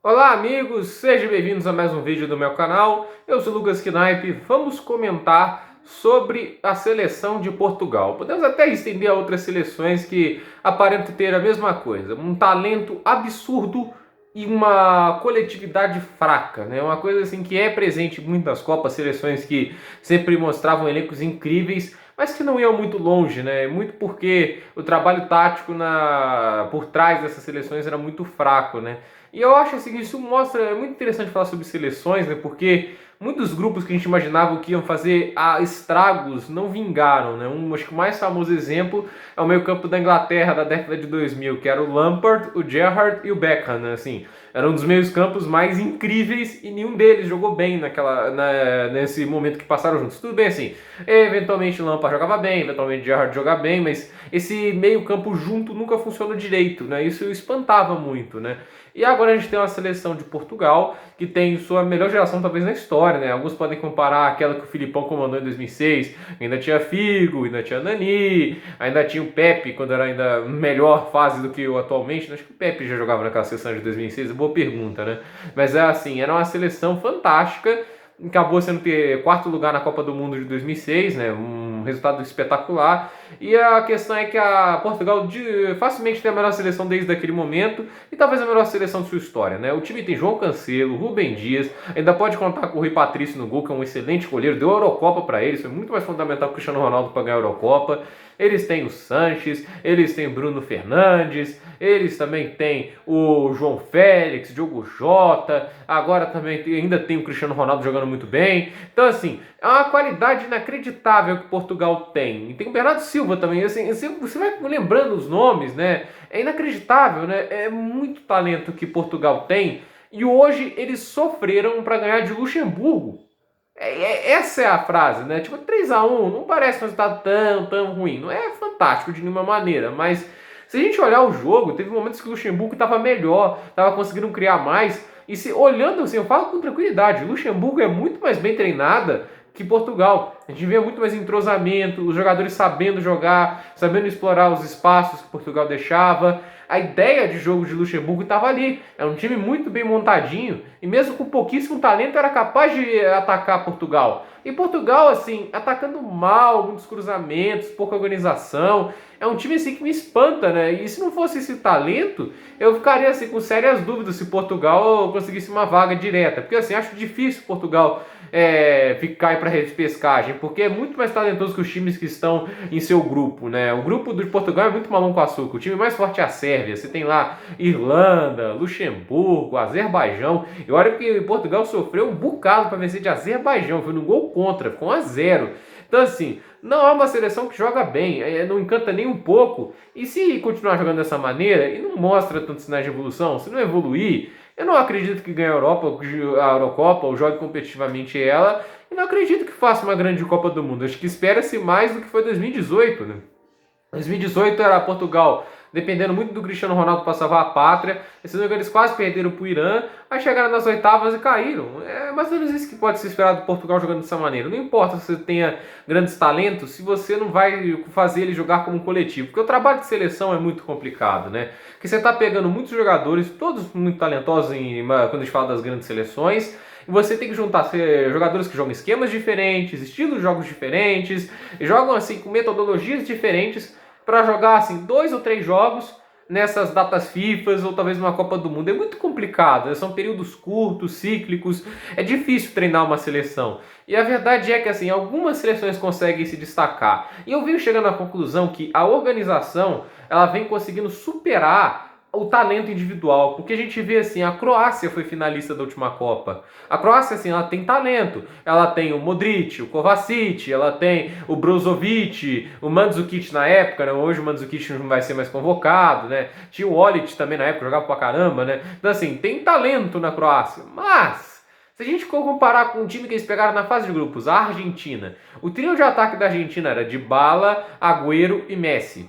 Olá amigos, sejam bem-vindos a mais um vídeo do meu canal. Eu sou o Lucas Knipe. Vamos comentar sobre a seleção de Portugal. Podemos até estender a outras seleções que aparentam ter a mesma coisa. Um talento absurdo e uma coletividade fraca, né? Uma coisa assim que é presente em muitas Copas, seleções que sempre mostravam elencos incríveis, mas que não iam muito longe, né? Muito porque o trabalho tático por trás dessas seleções era muito fraco, né? E eu acho assim, que isso mostra, é muito interessante falar sobre seleções, né? Porque muitos grupos que a gente imaginava que iam fazer estragos não vingaram, né? Acho que o mais famoso exemplo é o meio-campo da Inglaterra da década de 2000, que era o Lampard, o Gerrard e o Beckham, né? Assim, eram um dos meios-campos mais incríveis e nenhum deles jogou bem nesse momento que passaram juntos. Tudo bem assim, eventualmente o Lampard jogava bem, eventualmente o Gerrard jogava bem, mas esse meio-campo junto nunca funcionou direito, né? Isso espantava muito, né? E agora a gente tem uma seleção de Portugal que tem sua melhor geração talvez na história, né? Alguns podem comparar aquela que o Filipão comandou em 2006, ainda tinha Figo, ainda tinha Nani, ainda tinha o Pepe quando era ainda melhor fase do que o atualmente, né? Acho que o Pepe já jogava naquela seleção de 2006, boa pergunta, né? Mas é assim, era uma seleção fantástica, acabou sendo ter quarto lugar na Copa do Mundo de 2006, né? Um resultado espetacular. E a questão é que a Portugal facilmente tem a melhor seleção desde aquele momento e talvez a melhor seleção de sua história, né? O time tem João Cancelo, Rubem Dias, ainda pode contar com o Rui Patrício no gol, que é um excelente goleiro, deu a Eurocopa para eles, foi muito mais fundamental que o Cristiano Ronaldo para ganhar a Eurocopa. Eles têm o Sanches, eles têm o Bruno Fernandes, eles também têm o João Félix, Diogo Jota, agora também ainda tem o Cristiano Ronaldo jogando muito bem. Então, assim, é uma qualidade inacreditável que Portugal tem. E tem o Bernardo Silva também, assim, você vai lembrando os nomes, né? É inacreditável, né? É muito talento que Portugal tem. E hoje eles sofreram para ganhar de Luxemburgo. Essa é a frase, né? Tipo, 3-1 não parece um resultado tão ruim. Não é fantástico de nenhuma maneira, mas se a gente olhar o jogo, teve momentos que o Luxemburgo estava melhor, estava conseguindo criar mais. E se olhando assim, eu falo com tranquilidade, o Luxemburgo é muito mais bem treinada que Portugal. A gente vê muito mais entrosamento, os jogadores sabendo jogar, sabendo explorar os espaços que Portugal deixava. A ideia de jogo de Luxemburgo estava ali. É um time muito bem montadinho e mesmo com pouquíssimo talento era capaz de atacar Portugal. E Portugal, assim, atacando mal, muitos cruzamentos, pouca organização. É um time assim que me espanta, né? E se não fosse esse talento, eu ficaria assim com sérias dúvidas se Portugal conseguisse uma vaga direta. Porque assim, acho difícil Portugal ficar para repescagem, porque é muito mais talentoso que os times que estão em seu grupo, né? O grupo do Portugal é muito mamão com açúcar. O time mais forte é a Sérvia. Você tem lá Irlanda, Luxemburgo, Azerbaijão. E olha que Portugal sofreu um bocado para vencer de Azerbaijão. Foi no gol contra, ficou 1-0. Então, assim, não é uma seleção que joga bem, não encanta nem um pouco. E se continuar jogando dessa maneira e não mostra tantos sinais de evolução, se não evoluir, eu não acredito que ganhe a Eurocopa ou jogue competitivamente ela. E não acredito que faça uma grande Copa do Mundo. Acho que espera-se mais do que foi 2018, né? 2018 era Portugal dependendo muito do Cristiano Ronaldo para salvar a pátria. Esses jogadores quase perderam para o Irã, aí chegaram nas oitavas e caíram. É mais ou menos isso que pode ser esperado do Portugal jogando dessa maneira. Não importa se você tenha grandes talentos, se você não vai fazer ele jogar como um coletivo. Porque o trabalho de seleção é muito complicado, né? Porque você está pegando muitos jogadores, todos muito talentosos quando a gente fala das grandes seleções, e você tem que juntar jogadores que jogam esquemas diferentes, estilos de jogos diferentes, e jogam assim com metodologias diferentes para jogar assim 2 ou 3 jogos nessas datas FIFA ou talvez uma Copa do Mundo. É muito complicado, né? São períodos curtos, cíclicos, é difícil treinar uma seleção. E a verdade é que assim, algumas seleções conseguem se destacar. E eu venho chegando à conclusão que a organização, ela vem conseguindo superar o talento individual, porque a gente vê assim, a Croácia foi finalista da última Copa. A Croácia assim, ela tem talento, ela tem o Modric, o Kovacic, ela tem o Brozovic, o Mandzukic na época, né? Hoje o Mandzukic não vai ser mais convocado, né? Tinha o Olic também na época, jogava pra caramba, né? Então assim, tem talento na Croácia, mas se a gente for comparar com o time que eles pegaram na fase de grupos, a Argentina, o trio de ataque da Argentina era Dybala, Agüero e Messi.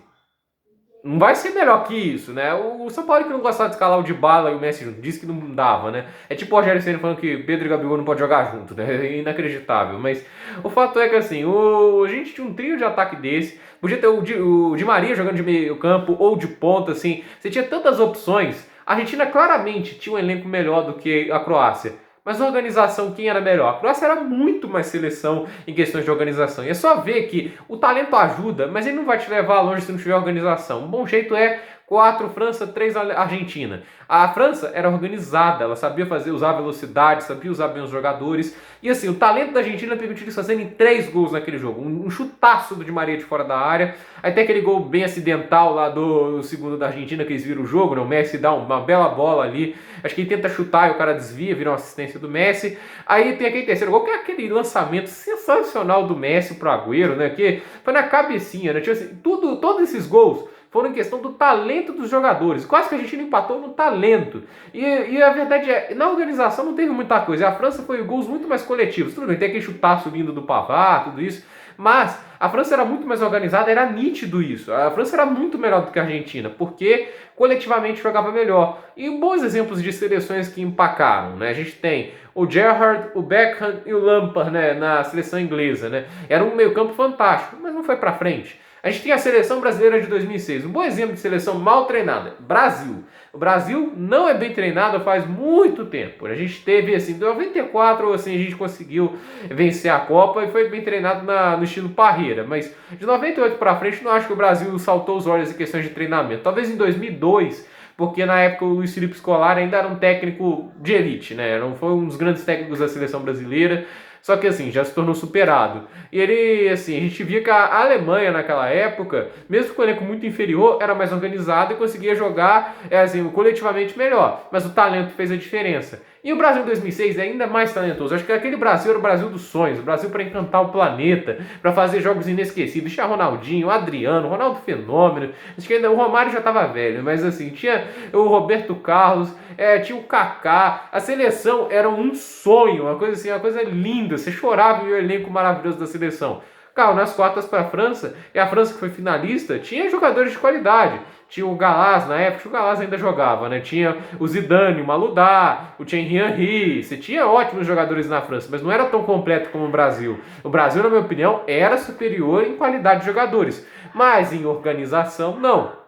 Não vai ser melhor que isso, né? O São Paulo que não gostava de escalar o Dybala e o Messi junto, disse que não dava, né? É tipo o Rogério Ceni falando que Pedro e Gabigol não pode jogar junto, né? É inacreditável. Mas o fato é que assim, a gente tinha um trio de ataque desse, podia ter o Di Maria jogando de meio campo ou de ponta, assim. Você tinha tantas opções. A Argentina claramente tinha um elenco melhor do que a Croácia. Mas a organização, quem era melhor? A Croácia era muito mais seleção em questões de organização. E é só ver que o talento ajuda, mas ele não vai te levar longe se não tiver organização. Um bom jeito é 4 França, 3 Argentina. A França era organizada, ela sabia usar velocidade, sabia usar bem os jogadores. E assim, o talento da Argentina permitiu eles fazerem 3 gols naquele jogo. Um chutaço do Di Maria de fora da área. Aí tem aquele gol bem acidental lá do segundo da Argentina, que eles viram o jogo, né? O Messi dá uma bela bola ali. Acho que ele tenta chutar e o cara desvia, vira uma assistência do Messi. Aí tem aquele terceiro gol, que é aquele lançamento sensacional do Messi pro Agüero, né? Que foi na cabecinha, né? Tipo assim, todos esses gols foram em questão do talento dos jogadores. Quase que a Argentina empatou no talento. E a verdade é, na organização não teve muita coisa. A França foi gols muito mais coletivos. Tudo bem, tem aquele chutaço vindo do Pavard, tudo isso. Mas a França era muito mais organizada, era nítido isso. A França era muito melhor do que a Argentina, porque coletivamente jogava melhor. E bons exemplos de seleções que empacaram, né? A gente tem o Gerrard, o Beckham e o Lampard, né, na seleção inglesa, né? Era um meio-campo fantástico, mas não foi pra frente. A gente tem a seleção brasileira de 2006, um bom exemplo de seleção mal treinada, Brasil. O Brasil não é bem treinado faz muito tempo. A gente teve, assim, em 94, assim, a gente conseguiu vencer a Copa e foi bem treinado no estilo Parreira. Mas de 98 para frente, não acho que o Brasil saltou os olhos em questões de treinamento. Talvez em 2002, porque na época o Luiz Felipe Scolari ainda era um técnico de elite, né? Não foi um dos grandes técnicos da seleção brasileira. Só que assim, já se tornou superado. E ele, assim, a gente via que a Alemanha naquela época, mesmo com o elenco muito inferior, era mais organizado e conseguia jogar, assim, coletivamente melhor. Mas o talento fez a diferença. E o Brasil em 2006 é ainda mais talentoso. Acho que aquele Brasil era o Brasil dos sonhos, o Brasil para encantar o planeta, para fazer jogos inesquecíveis. Tinha Ronaldinho, o Adriano, o Ronaldo Fenômeno. Acho que ainda o Romário já estava velho, mas assim, tinha o Roberto Carlos, tinha o Kaká. A seleção era um sonho, uma coisa assim, uma coisa linda. Você chorava em ver o elenco maravilhoso da seleção. Claro, nas quartas para a França, e a França que foi finalista, tinha jogadores de qualidade. Tinha o Galaz na época, o Galaz ainda jogava, né? Tinha o Zidane, o Maludá, o Thierry Henry. Você tinha ótimos jogadores na França, mas não era tão completo como o Brasil. O Brasil, na minha opinião, era superior em qualidade de jogadores, mas em organização, não.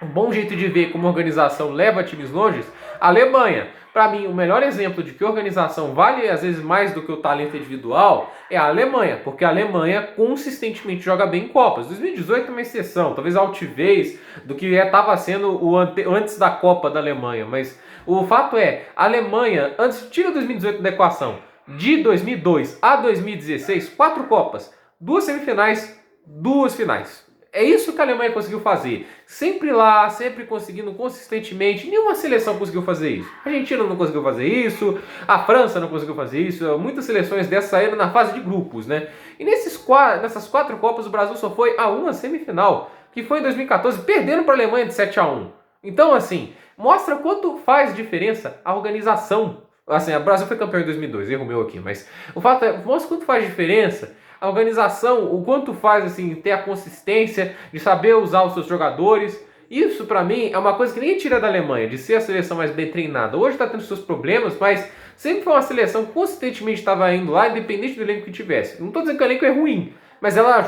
Um bom jeito de ver como a organização leva times longe, a Alemanha. Para mim, o melhor exemplo de que organização vale às vezes mais do que o talento individual é a Alemanha, porque a Alemanha consistentemente joga bem em Copas. 2018 é uma exceção, talvez a altivez do que estava sendo antes da Copa da Alemanha, mas o fato é, a Alemanha, tira 2018 da equação, de 2002 a 2016, 4 Copas, 2 semifinais, 2 finais. É isso que a Alemanha conseguiu fazer. Sempre lá, sempre conseguindo consistentemente. Nenhuma seleção conseguiu fazer isso. A Argentina não conseguiu fazer isso. A França não conseguiu fazer isso. Muitas seleções dessas saíram na fase de grupos, né? E nessas 4 Copas o Brasil só foi a uma semifinal, que foi em 2014, perdendo para a Alemanha de 7-1. Então, assim, mostra quanto faz diferença a organização. Assim, o Brasil foi campeão em 2002, erro meu aqui, mas o fato é, mostra quanto faz diferença a organização, o quanto faz assim ter a consistência de saber usar os seus jogadores. Isso para mim é uma coisa que nem tira da Alemanha, de ser a seleção mais bem treinada. Hoje está tendo seus problemas, mas sempre foi uma seleção que consistentemente estava indo lá, independente do elenco que tivesse. Não estou dizendo que o elenco é ruim, mas ela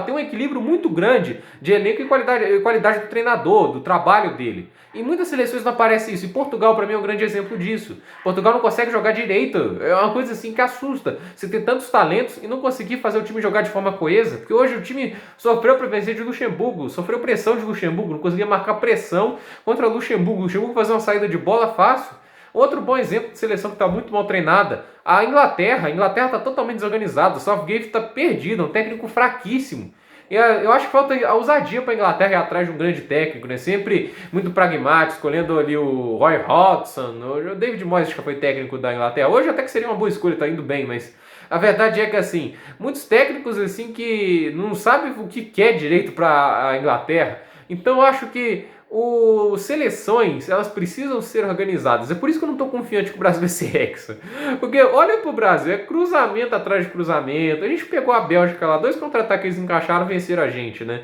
tem um equilíbrio muito grande de elenco e qualidade do treinador, do trabalho dele. Em muitas seleções não aparece isso. E Portugal, para mim, é um grande exemplo disso. Portugal não consegue jogar direito. É uma coisa assim que assusta. Você ter tantos talentos e não conseguir fazer o time jogar de forma coesa. Porque hoje o time sofreu para vencer de Luxemburgo, sofreu pressão de Luxemburgo, não conseguia marcar pressão contra Luxemburgo. Luxemburgo fazia uma saída de bola fácil. Outro bom exemplo de seleção que está muito mal treinada, a Inglaterra. A Inglaterra está totalmente desorganizada. O Southgate está perdido, é um técnico fraquíssimo. Eu acho que falta a ousadia para a Inglaterra ir atrás de um grande técnico, né? Sempre muito pragmático, escolhendo ali o Roy Hodgson, o David Moyes que foi técnico da Inglaterra. Hoje até que seria uma boa escolha, tá indo bem, mas a verdade é que assim, muitos técnicos assim que não sabem o que quer direito para a Inglaterra. Então eu acho que seleções, elas precisam ser organizadas. É por isso que eu não estou confiante que o Brasil vai ser hexa. Porque olha pro Brasil, é cruzamento atrás de cruzamento. A gente pegou a Bélgica lá, 2 contra-ataques eles encaixaram, venceram a gente, né?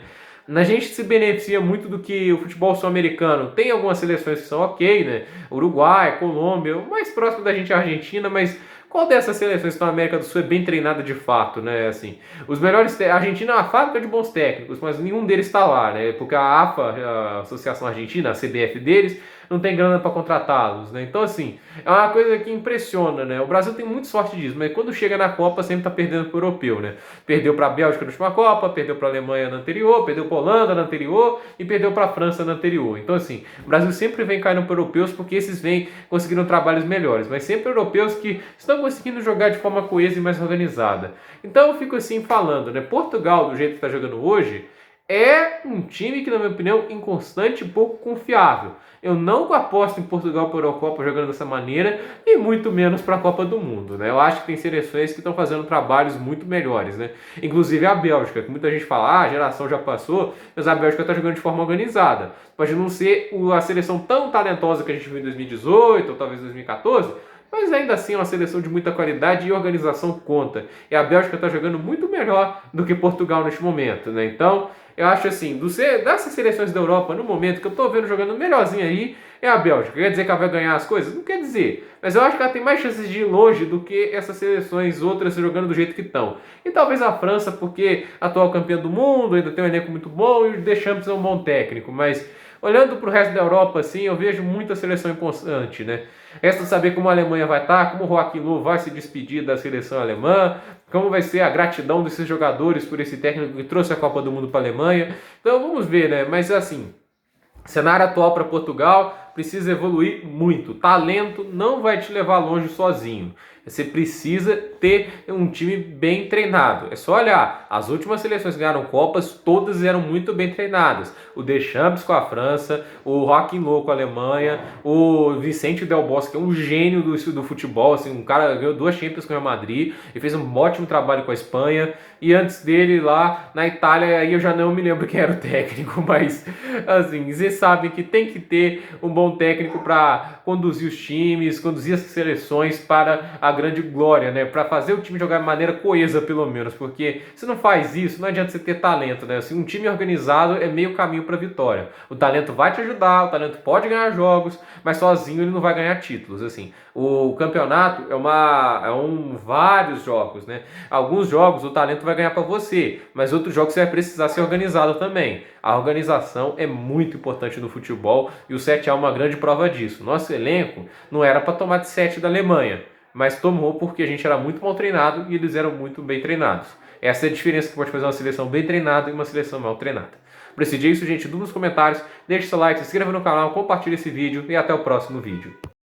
A gente se beneficia muito do que o futebol sul-americano. Tem algumas seleções que são ok, né? Uruguai, Colômbia, o mais próximo da gente é a Argentina, mas qual dessas seleções que estão na América do Sul é bem treinada de fato, né? Assim, os melhores, a Argentina é uma fábrica de bons técnicos, mas nenhum deles está lá, né? Porque a AFA, a Associação Argentina, a CBF deles, não tem grana para contratá-los, né? Então, assim, é uma coisa que impressiona, né? O Brasil tem muita sorte disso, mas quando chega na Copa sempre tá perdendo pro europeu, né? Perdeu para a Bélgica na última Copa, perdeu para a Alemanha na anterior, perdeu para a Holanda na anterior e perdeu para a França na anterior. Então, assim, o Brasil sempre vem caindo para europeus porque esses vêm conseguindo trabalhos melhores, mas sempre europeus que estão conseguindo jogar de forma coesa e mais organizada. Então, eu fico assim falando, né? Portugal, do jeito que está jogando hoje, é um time que, na minha opinião, inconstante e pouco confiável. Eu não aposto em Portugal para a Eurocopa jogando dessa maneira e muito menos para a Copa do Mundo, né? Eu acho que tem seleções que estão fazendo trabalhos muito melhores, né? Inclusive a Bélgica, que muita gente fala, a geração já passou, mas a Bélgica está jogando de forma organizada. Pode não ser a seleção tão talentosa que a gente viu em 2018 ou talvez 2014, mas ainda assim é uma seleção de muita qualidade e organização conta. E a Bélgica está jogando muito melhor do que Portugal neste momento, né? Então, eu acho assim, dessas seleções da Europa, no momento que eu estou vendo jogando melhorzinho aí, é a Bélgica. Quer dizer que ela vai ganhar as coisas? Não quer dizer. Mas eu acho que ela tem mais chances de ir longe do que essas seleções outras jogando do jeito que estão. E talvez a França, porque atual campeã do mundo, ainda tem um elenco muito bom e o Deschamps é um bom técnico, mas olhando para o resto da Europa, assim, eu vejo muita seleção inconstante, né? Resta saber como a Alemanha vai estar, como o Joachim Löw vai se despedir da seleção alemã, como vai ser a gratidão desses jogadores por esse técnico que trouxe a Copa do Mundo para a Alemanha. Então vamos ver, né? Mas assim, cenário atual para Portugal precisa evoluir muito. Talento não vai te levar longe sozinho. Você precisa ter um time bem treinado. É só olhar. As últimas seleções que ganharam Copas, todas eram muito bem treinadas. O Deschamps com a França, o Joachim Löw com a Alemanha, o Vicente Del Bosque, que é um gênio do futebol, assim, um cara ganhou 2 Champions com o Real Madrid e fez um ótimo trabalho com a Espanha. E antes dele lá na Itália, aí eu já não me lembro quem era o técnico, mas assim, vocês sabem que tem que ter um bom técnico para conduzir os times, conduzir as seleções para a grande glória, né? Para fazer o time jogar de maneira coesa, pelo menos, porque se não faz isso, não adianta você ter talento, né? Assim, um time organizado é meio caminho para a vitória. O talento vai te ajudar, o talento pode ganhar jogos, mas sozinho ele não vai ganhar títulos, assim. O campeonato é vários jogos, né? Alguns jogos o talento vai ganhar para você, mas outros jogos você vai precisar ser organizado também. A organização é muito importante no futebol e o 7-1 é uma grande prova disso. Nosso elenco não era para tomar de 7 da Alemanha, mas tomou porque a gente era muito mal treinado e eles eram muito bem treinados. Essa é a diferença que pode fazer uma seleção bem treinada e uma seleção mal treinada. Para esse dia, isso, gente, nos comentários, deixe seu like, se inscreva no canal, compartilhe esse vídeo e até o próximo vídeo.